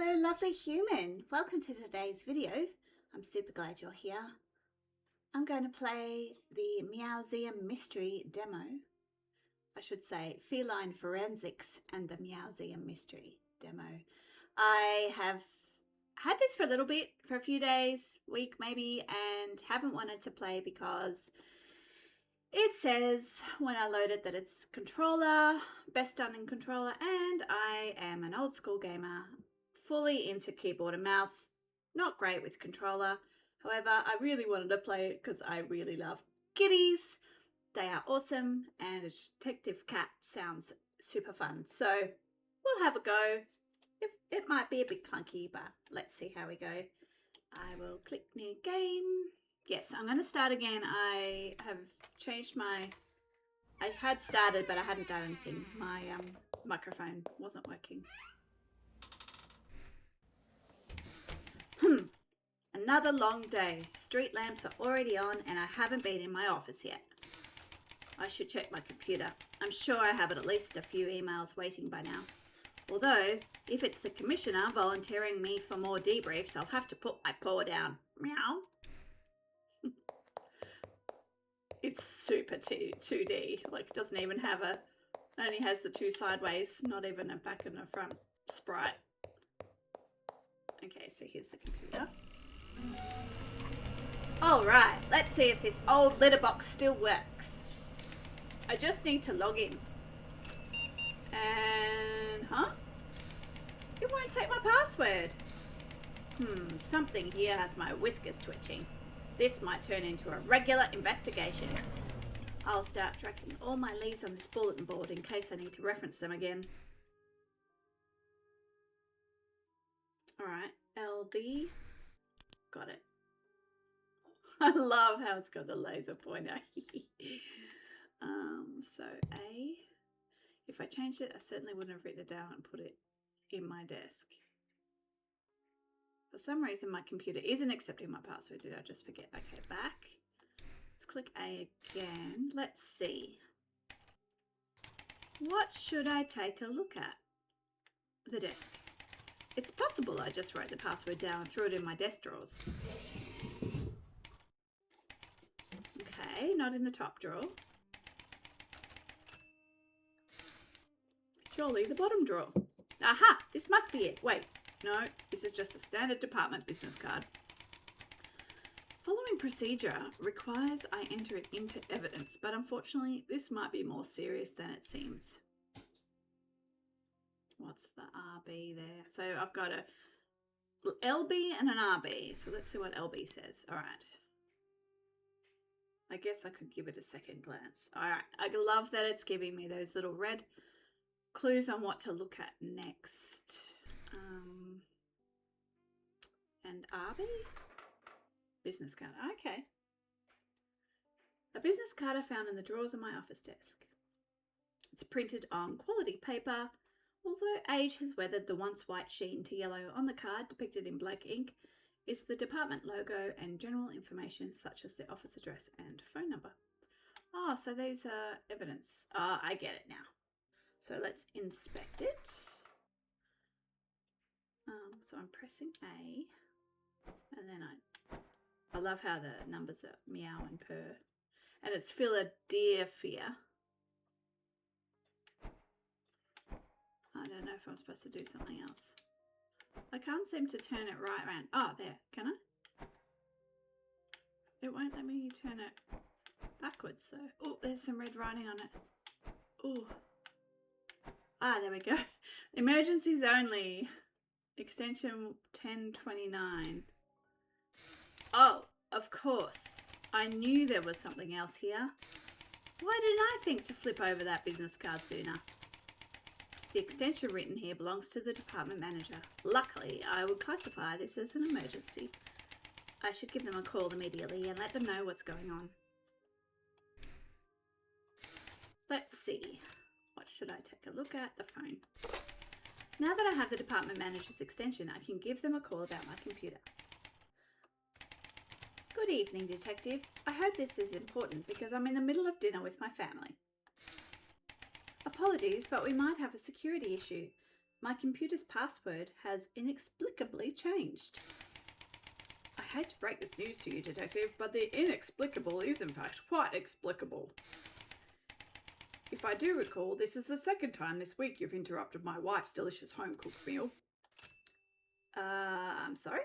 Hello lovely human, welcome to today's video. I'm super glad you're here. I'm going to play the Meowseum mystery demo. I should say Feline Forensics and the Meowseum mystery demo. I have had this for a little bit, for a few days, week maybe, and haven't wanted to play because it says when I load it that it's controller, best done in controller, and I am an old school gamer, fully into keyboard and mouse, not great with controller. However, I really wanted to play it because I really love kitties. They are awesome, and a detective cat sounds super fun. So we'll have a go. It might be a bit clunky, but let's see how we go. I will click new game. Yes, I'm going to start again. I have changed I had started, but I hadn't done anything. My microphone wasn't working. Another long day. Street lamps are already on and I haven't been in my office yet. I should check my computer. I'm sure I have at least a few emails waiting by now. Although, if it's the commissioner volunteering me for more debriefs, I'll have to put my paw down. Meow. It's super 2D. Like, it doesn't even have only has the two sideways, not even a back and a front sprite. Okay, so here's the computer. Alright, let's see if this old litter box still works. I just need to log in. And, it won't take my password. Something here has my whiskers twitching. This might turn into a regular investigation. I'll start tracking all my leads on this bulletin board in case I need to reference them again. Alright, LB. Got it. I love how it's got the laser pointer. So A. If I changed it, I certainly wouldn't have written it down and put it in my desk. For some reason, my computer isn't accepting my password. Did I just forget? Okay, back. Let's click A again. Let's see. What should I take a look at? The desk. It's possible I just wrote the password down and threw it in my desk drawers. Okay, not in the top drawer. Surely the bottom drawer. Aha! This must be it. Wait, no, this is just a standard department business card. Following procedure requires I enter it into evidence, but unfortunately this might be more serious than it seems. What's the RB there? So I've got a LB and an RB. So let's see what LB says. All right. I guess I could give it a second glance. All right. I love that it's giving me those little red clues on what to look at next. And RB? Business card. Okay. A business card I found in the drawers of my office desk. It's printed on quality paper. Although age has weathered the once white sheen to yellow, on the card, depicted in black ink, is the department logo and general information such as the office address and phone number. Oh, so these are evidence. I get it now. So let's inspect it. So I'm pressing A, and then I love how the numbers are meow and purr, and it's Philadelphia. I don't know if I'm supposed to do something else. I can't seem to turn it right around. Oh, there. Can I? It won't let me turn it backwards, though. Oh, there's some red writing on it. Oh. Ah, there we go. Emergencies only. Extension 1029. Oh, of course. I knew there was something else here. Why didn't I think to flip over that business card sooner? The extension written here belongs to the department manager. Luckily, I would classify this as an emergency. I should give them a call immediately and let them know what's going on. Let's see. What should I take a look at? The phone. Now that I have the department manager's extension, I can give them a call about my computer. Good evening, detective. I hope this is important because I'm in the middle of dinner with my family. Apologies, but we might have a security issue. My computer's password has inexplicably changed. I hate to break this news to you, Detective, but the inexplicable is in fact quite explicable. If I do recall, this is the second time this week you've interrupted my wife's delicious home-cooked meal. I'm sorry?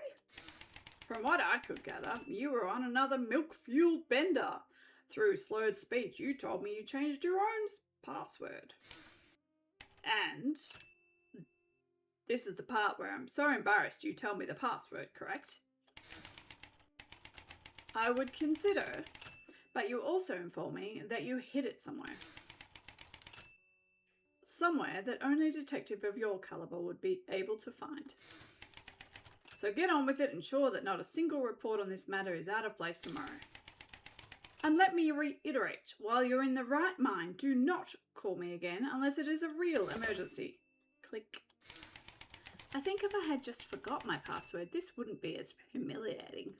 From what I could gather, you were on another milk-fueled bender. Through slurred speech, you told me you changed your own password. And this is the part where I'm so embarrassed you tell me the password, correct? I would consider, but you also inform me that you hid it somewhere. Somewhere that only a detective of your caliber would be able to find. So get on with it and ensure that not a single report on this matter is out of place tomorrow. And let me reiterate, while you're in the right mind, do not call me again unless it is a real emergency. Click. I think if I had just forgot my password, this wouldn't be as humiliating.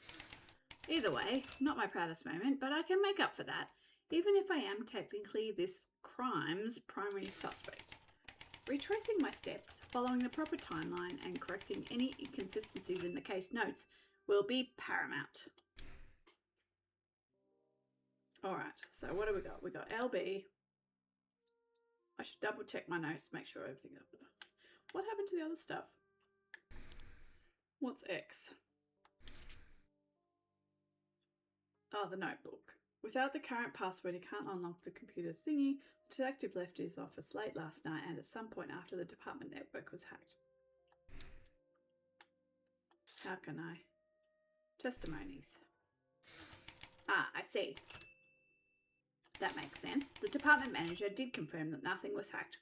Either way, not my proudest moment, but I can make up for that, even if I am technically this crime's primary suspect. Retracing my steps, following the proper timeline, and correcting any inconsistencies in the case notes will be paramount. Alright, so what do we got? We got LB. I should double check my notes, make sure everything's up. What happened to the other stuff? What's X? Oh, the notebook. Without the current password, he can't unlock the computer thingy. The detective left his office late last night and at some point after the department network was hacked. How can I? Testimonies. Ah, I see. That makes sense. The department manager did confirm that nothing was hacked.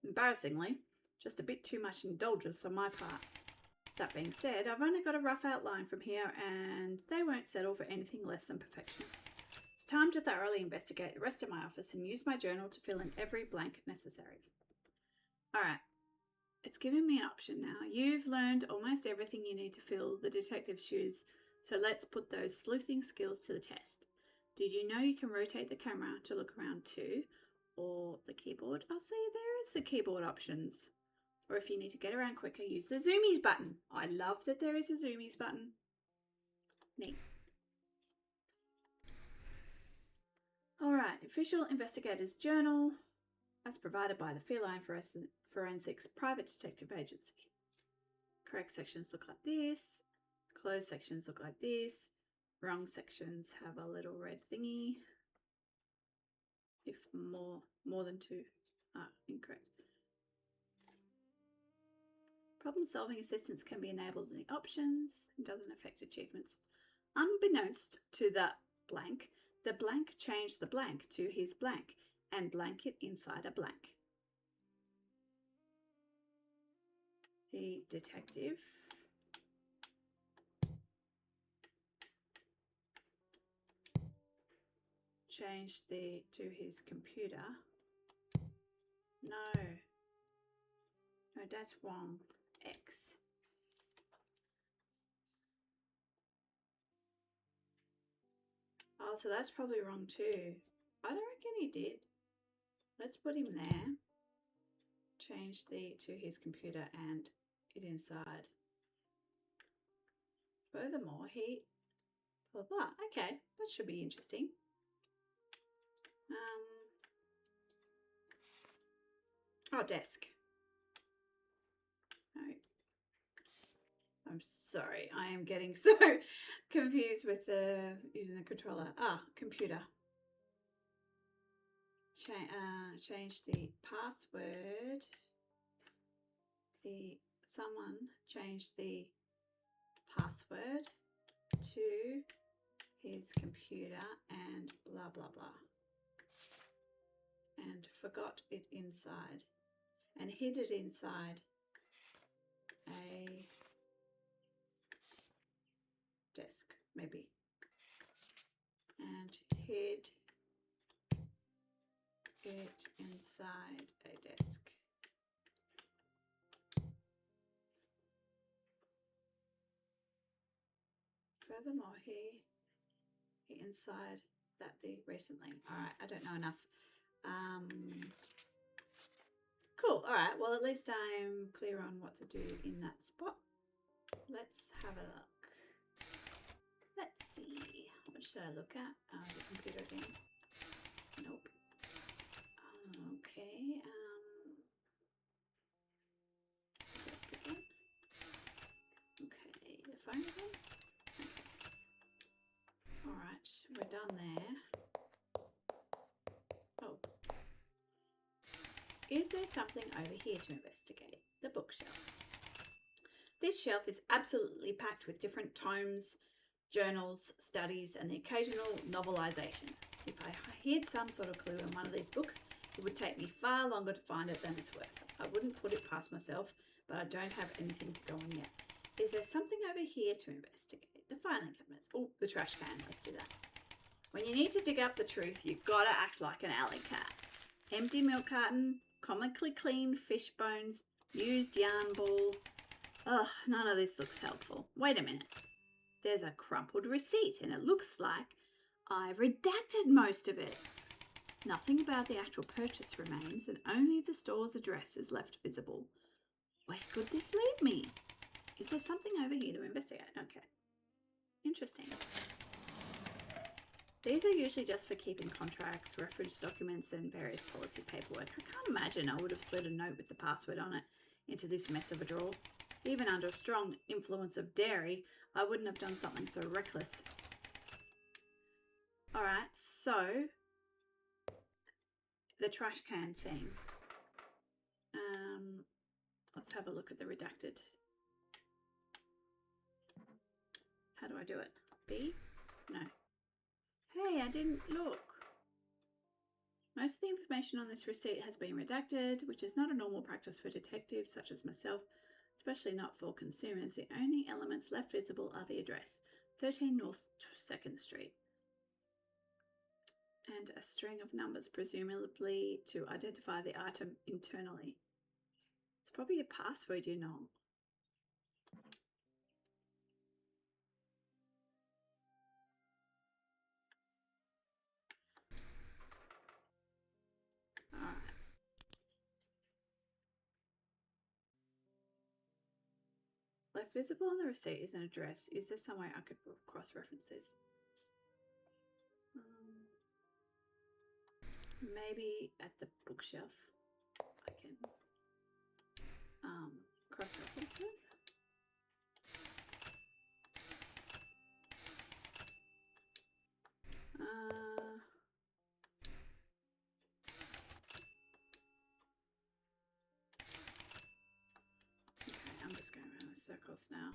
Embarrassingly, just a bit too much indulgence on my part. That being said, I've only got a rough outline from here and they won't settle for anything less than perfection. It's time to thoroughly investigate the rest of my office and use my journal to fill in every blank necessary. Alright, it's giving me an option now. You've learned almost everything you need to fill the detective's shoes, so let's put those sleuthing skills to the test. Did you know you can rotate the camera to look around too? Or the keyboard? Oh, see, there is the keyboard options. Or if you need to get around quicker, use the Zoomies button. I love that there is a Zoomies button. Neat. Alright, official investigator's journal as provided by the Feline Forensics Private Detective Agency. Correct sections look like this. Closed sections look like this. Wrong sections have a little red thingy. If more than two are incorrect. Problem-solving assistance can be enabled in the options. It doesn't affect achievements. Unbeknownst to the blank changed the blank to his blank and blanket inside a blank. The detective changed to his computer. No, that's wrong. X. Oh, so that's probably wrong too. I don't reckon he did. Let's put him there. Change to his computer and it inside. Furthermore, blah blah. Okay, that should be interesting. Desk. No. I'm sorry, I am getting so confused with using the controller. Computer. Change the password. Someone changed the password to his computer and blah blah blah. And forgot it inside. And hid it inside a desk, maybe. And hid it inside a desk. Furthermore, he inside that recently. All right, I don't know enough. Cool. All right. Well, at least I'm clear on what to do in that spot. Let's have a look. Let's see. What should I look at? The computer again. Nope. Okay. Desk again. Okay. The phone again. Okay. All right. We're done there. Oh. Is there something over here to investigate? The bookshelf. This shelf is absolutely packed with different tomes, journals, studies, and the occasional novelisation. If I hid some sort of clue in one of these books, it would take me far longer to find it than it's worth. I wouldn't put it past myself, but I don't have anything to go on yet. Is there something over here to investigate? The filing cabinets. Oh, the trash can. Let's do that. When you need to dig up the truth, you've got to act like an alley cat. Empty milk carton, comically clean fish bones, used yarn ball. Ugh, none of this looks helpful. Wait a minute. There's a crumpled receipt and it looks like I've redacted most of it. Nothing about the actual purchase remains and only the store's address is left visible. Where could this lead me? Is there something over here to investigate? Okay. Interesting. These are usually just for keeping contracts, reference documents, and various policy paperwork. I can't imagine I would have slid a note with the password on it into this mess of a drawer. Even under a strong influence of dairy, I wouldn't have done something so reckless. All right, so the trash can thing. Let's have a look at the redacted. How do I do it? B? No. Hey, I didn't look. Most of the information on this receipt has been redacted, which is not a normal practice for detectives such as myself, especially not for consumers. The only elements left visible are the address, 13 North 2nd Street, and a string of numbers, presumably to identify the item internally. It's probably a password, you know. Alright. Left visible on the receipt is an address. Is there some way I could cross-reference this? Maybe at the bookshelf I can cross-reference it. Okay, I'm just going around in circles now.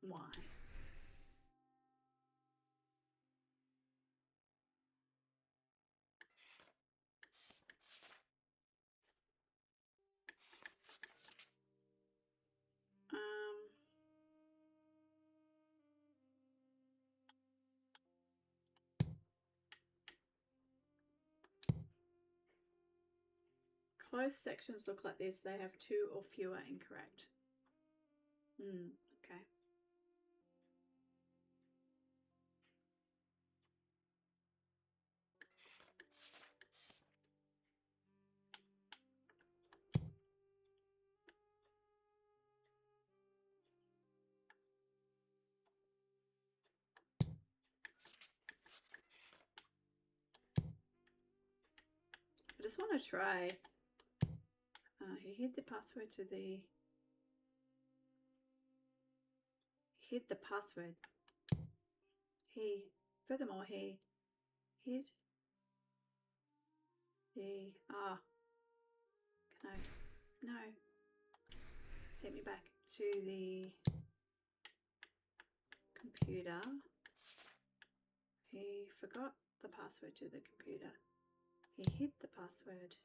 Why? Closed sections look like this. They have 2 or fewer incorrect. Okay. I just want to try. He hid the password to the. He hid the password. Furthermore, he hid the. Can I? No. Take me back to the computer. He forgot the password to the computer. He hid the password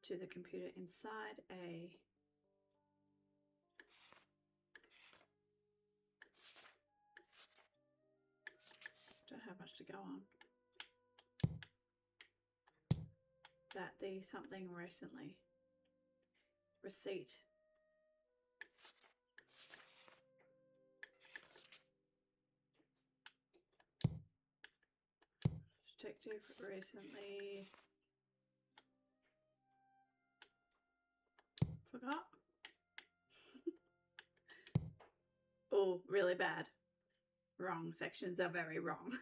to the computer inside a don't have much to go on. That the something recently receipt. detective recently forgot. Oh, really bad. Wrong sections are very wrong.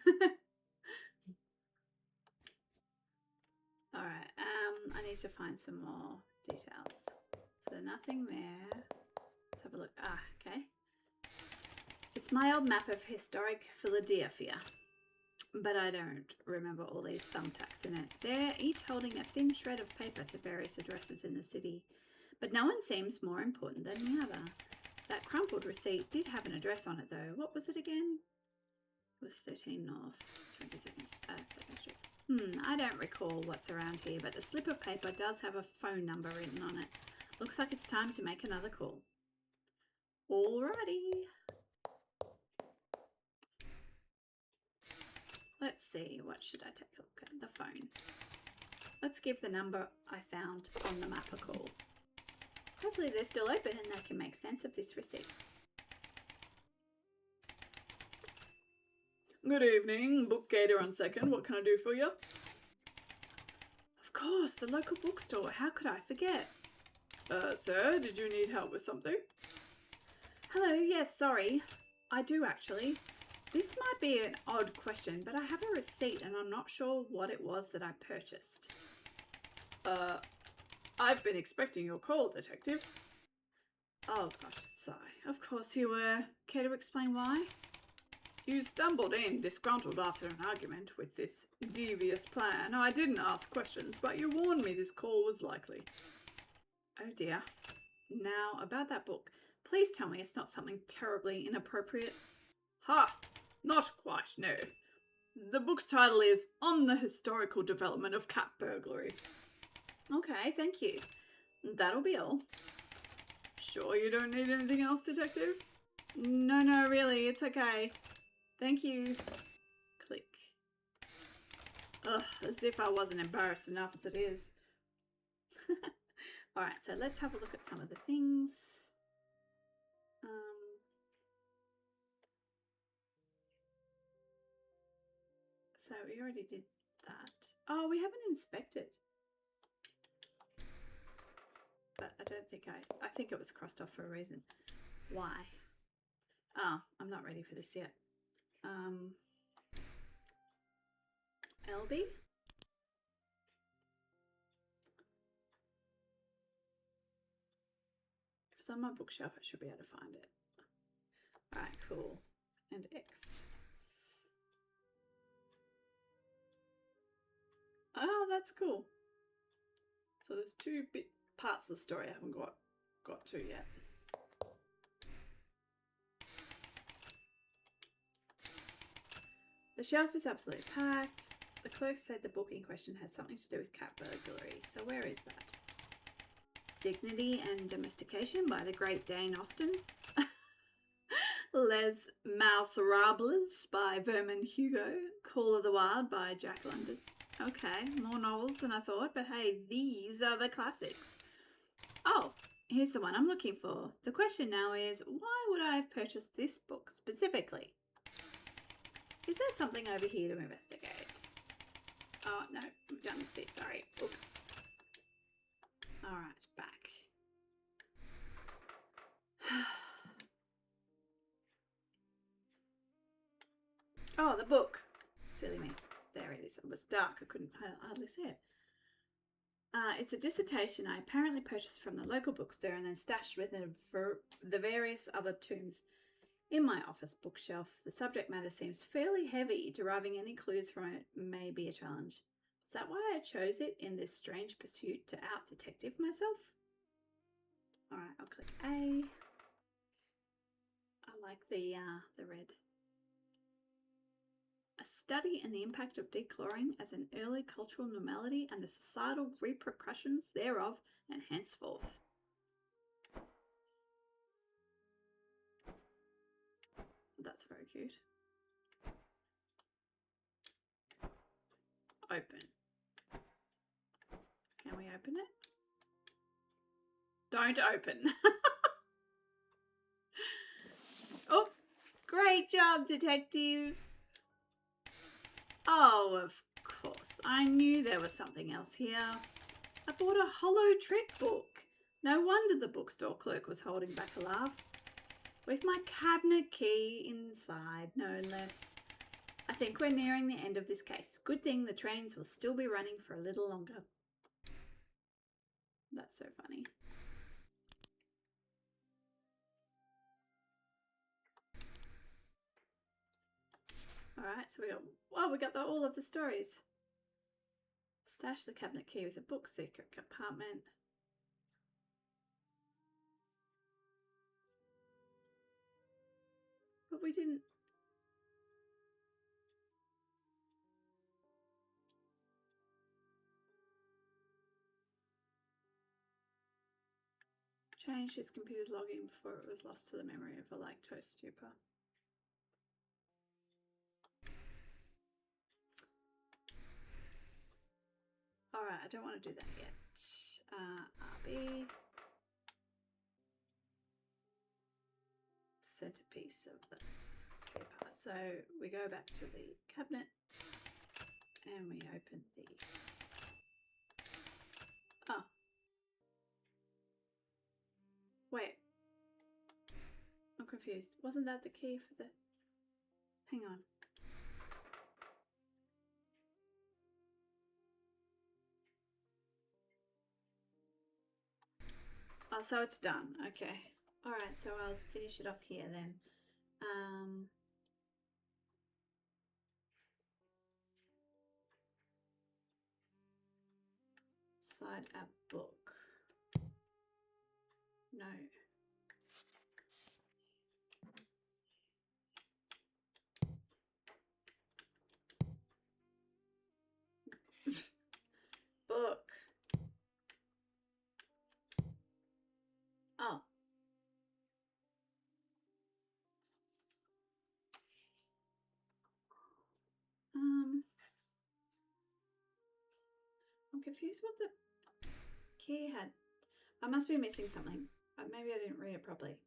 All right, I need to find some more details. So nothing there. Let's have a look. Ah, okay. It's my old map of historic Philadelphia, but I don't remember all these thumbtacks in it. They're each holding a thin shred of paper to various addresses in the city, but no one seems more important than the other. That crumpled receipt did have an address on it, though. What was it again? It was 13 North, 2nd Street. I don't recall what's around here, but the slip of paper does have a phone number written on it. Looks like it's time to make another call. Alrighty. Let's see, what should I take a look at? The phone. Let's give the number I found on the map a call. Hopefully they're still open and they can make sense of this receipt. Good evening, Bookgator on 2nd. What can I do for you? Of course, the local bookstore. How could I forget? Sir, did you need help with something? Hello, yes, sorry. I do actually. This might be an odd question, but I have a receipt and I'm not sure what it was that I purchased. I've been expecting your call, detective. Oh gosh, sigh. Of course you were. Care to explain why? You stumbled in, disgruntled after an argument with this devious plan. I didn't ask questions, but you warned me this call was likely. Oh dear. Now, about that book. Please tell me it's not something terribly inappropriate. Ha! Not quite, no. The book's title is On the Historical Development of Cat Burglary. Okay, thank you. That'll be all. Sure you don't need anything else, detective? No, really, it's okay. Thank you. Click. Ugh, as if I wasn't embarrassed enough as it is. Alright, so let's have a look at some of the things. So we already did that. Oh, we haven't inspected. But I don't think I think it was crossed off for a reason. Why? Oh, I'm not ready for this yet. LB? If it's on my bookshelf, I should be able to find it. Alright, cool. And X. Oh, that's cool. So there's two parts of the story I haven't got to yet. The shelf is absolutely packed. The clerk said the book in question has something to do with cat burglary. So where is that? Dignity and Domestication by the great Dane Austen. Les Mouse Rables by Verman Hugo. Call of the Wild by Jack London. Okay, more novels than I thought, but hey, these are the classics. Oh, here's the one I'm looking for. The question now is, why would I have purchased this book specifically? Is there something over here to investigate? Oh, no, we've done this bit, sorry. Oop. All right, back. Oh, the book. Silly me. There it is. It was dark. I couldn't hardly see it. It's a dissertation I apparently purchased from the local bookstore and then stashed within the various other tomes in my office bookshelf. The subject matter seems fairly heavy. Deriving any clues from it may be a challenge. Is that why I chose it in this strange pursuit to out-detective myself? All right, I'll click A. I like the red. A study in the impact of declawing as an early cultural normality and the societal repercussions thereof and henceforth. That's very cute. Open. Can we open it? Don't open. Oh, great job, detective. Oh, of course, I knew there was something else here. I bought a hollow trick book. No wonder the bookstore clerk was holding back a laugh. With my cabinet key inside, no less. I think we're nearing the end of this case. Good thing the trains will still be running for a little longer. That's so funny. Alright, so we got all of the stories. Stash the cabinet key with a book, secret compartment. But we didn't. Change his computer's login before it was lost to the memory of a lactose stupor. Alright, I don't want to do that yet. RB. Centerpiece of this paper. So we go back to the cabinet and we open the... Oh. Wait. I'm confused. Wasn't that the key for the... Hang on. Oh, so it's done. Okay. All right, so I'll finish it off here then. Side up book. No. Book. Oh. I'm confused what the key had. I must be missing something. Maybe I didn't read it properly.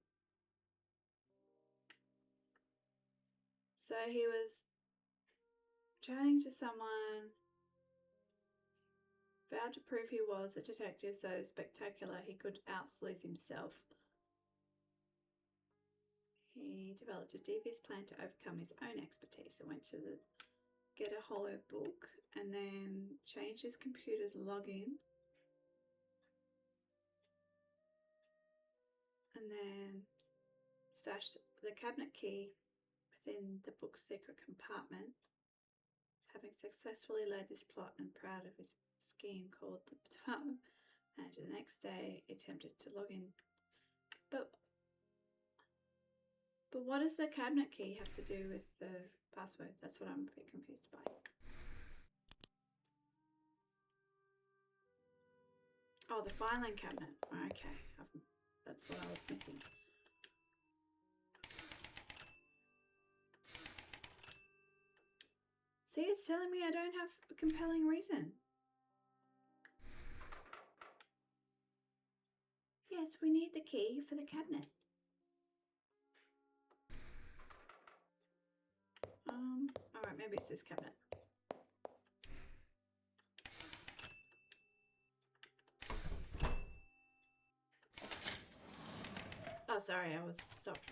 So he was chatting to someone, vowed to prove he was a detective so spectacular he could out-sleuth himself. He developed a devious plan to overcome his own expertise and went to get a hollow book and then changed his computer's login. And then stashed the cabinet key within the book's secret compartment. Having successfully led this plot and proud of his scheme, called the department manager the next day, attempted to log in. But what does the cabinet key have to do with the password? That's what I'm a bit confused by. Oh, the filing cabinet. Okay, that's what I was missing. See, it's telling me I don't have a compelling reason. Yes, we need the key for the cabinet. All right, maybe it's this cabinet. Oh, sorry, I was stopped.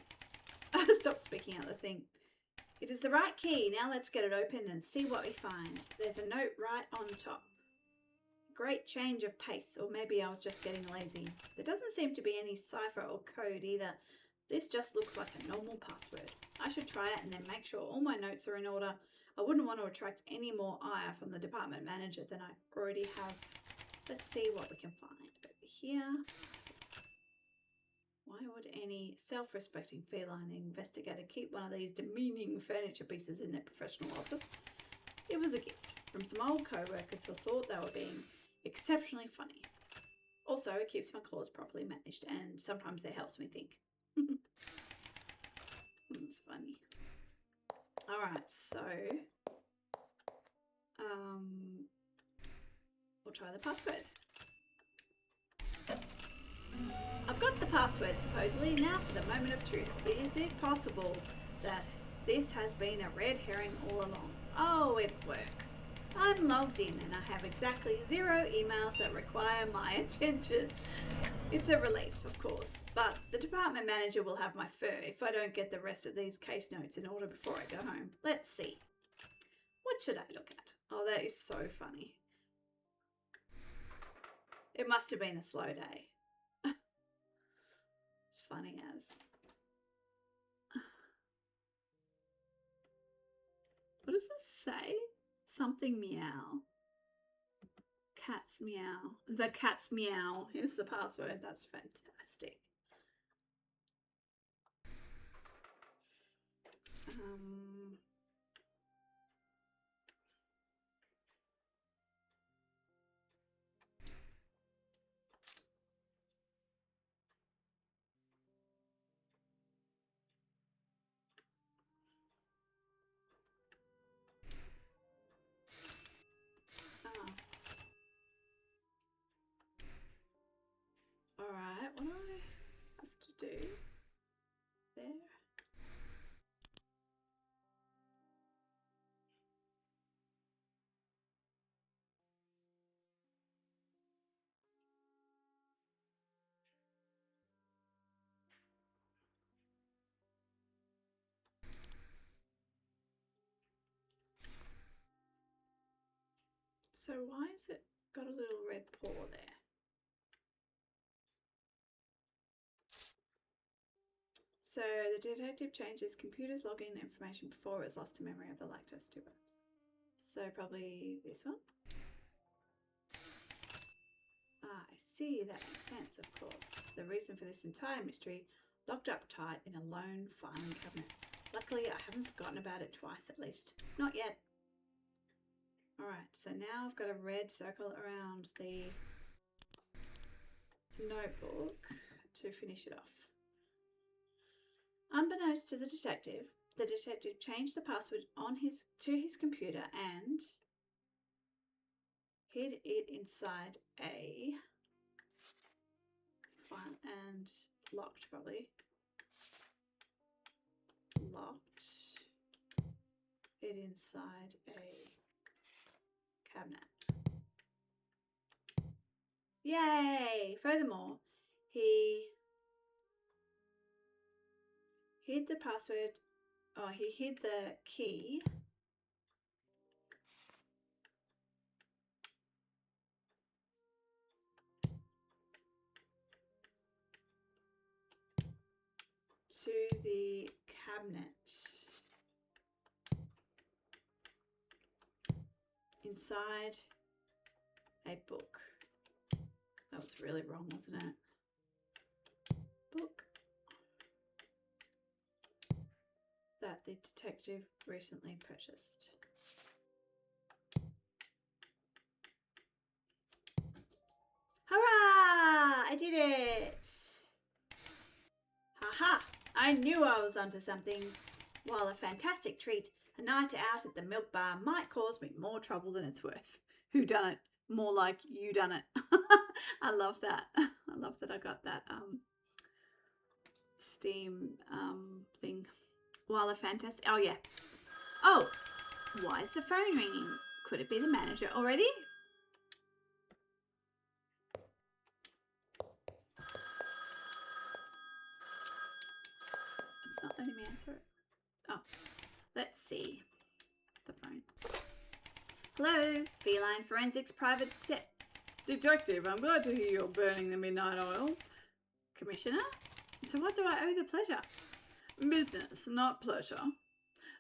I stopped speaking out the thing. It is the right key. Now let's get it open and see what we find. There's a note right on top. Great change of pace, or maybe I was just getting lazy. There doesn't seem to be any cipher or code either. This just looks like a normal password. I should try it and then make sure all my notes are in order. I wouldn't want to attract any more ire from the department manager than I already have. Let's see what we can find over here. Why would any self-respecting feline investigator keep one of these demeaning furniture pieces in their professional office? It was a gift from some old co-workers who thought they were being exceptionally funny. Also, it keeps my claws properly managed and sometimes it helps me think. It's funny. Alright, so we'll try the password. I've got the password supposedly. Now for the moment of truth. Is it possible that this has been a red herring all along? Oh, it works. I'm logged in and I have exactly 0 emails that require my attention. It's a relief, of course, but the department manager will have my fur if I don't get the rest of these case notes in order before I go home. Let's see. What should I look at? Oh, that is so funny. It must have been a slow day. Funny as. What does this say? Something meow. Cat's meow. The cat's meow is the password. That's fantastic. Alright, what do I have to do there? So why has it got a little red paw there? So the detective changes computer's login information before it's lost to memory of the lactose tuber. So probably this one. Ah, I see, that makes sense, of course. The reason for this entire mystery, locked up tight in a lone filing cabinet. Luckily, I haven't forgotten about it twice at least. Not yet. Alright, so now I've got a red circle around the notebook to finish it off. Unbeknownst to the detective changed the password to his computer and hid it inside a file and locked, probably. Locked it inside a cabinet. Yay! Furthermore, he hid the password. Oh, he hid the key to the cabinet inside a book. That was really wrong, wasn't it? Book that the detective recently purchased. Hurrah! I did it! Haha! I knew I was onto something. While a fantastic treat, a night out at the milk bar might cause me more trouble than it's worth. Who done it? More like you done it. I love that. I love that I got that Steam thing. While a fantastic... Oh, yeah. Oh, why is the phone ringing? Could it be the manager already? It's not letting me answer it. Oh, let's see the phone. Hello, Feline Forensics Private Detective. I'm glad to hear you're burning the midnight oil. Commissioner? So what do I owe the pleasure? Business, not pleasure.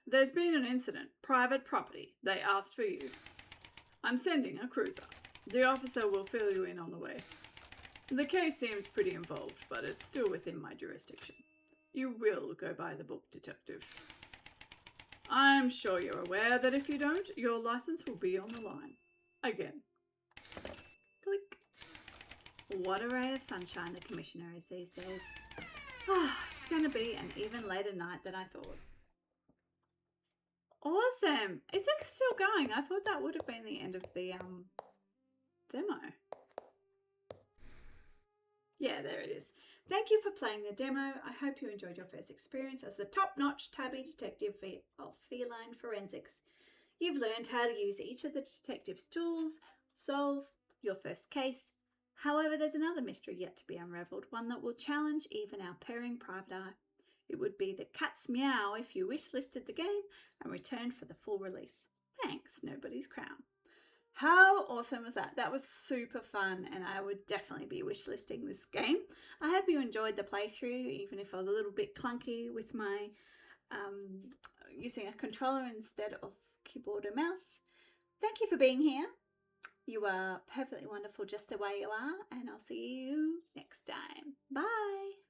There's been an incident. Private property. They asked for you. I'm sending a cruiser. The officer will fill you in on the way. The case seems pretty involved, but it's still within my jurisdiction. You will go by the book, Detective. I'm sure you're aware that if you don't, your license will be on the line. Again. Click. What a ray of sunshine the Commissioner is these days. It's going to be an even later night than I thought. Awesome. Is it still going? I thought that would have been the end of the demo. Yeah, there it is. Thank you for playing the demo. I hope you enjoyed your first experience as the top-notch tabby detective of Feline Forensics. You've learned how to use each of the detective's tools, solve your first case. However, there's another mystery yet to be unravelled, one that will challenge even our purring private eye. It would be the cat's meow if you wish-listed the game and returned for the full release. Thanks, Nobody's Crown. How awesome was that? That was super fun, and I would definitely be wishlisting this game. I hope you enjoyed the playthrough, even if I was a little bit clunky with my using a controller instead of keyboard and mouse. Thank you for being here. You are perfectly wonderful just the way you are, and I'll see you next time. Bye.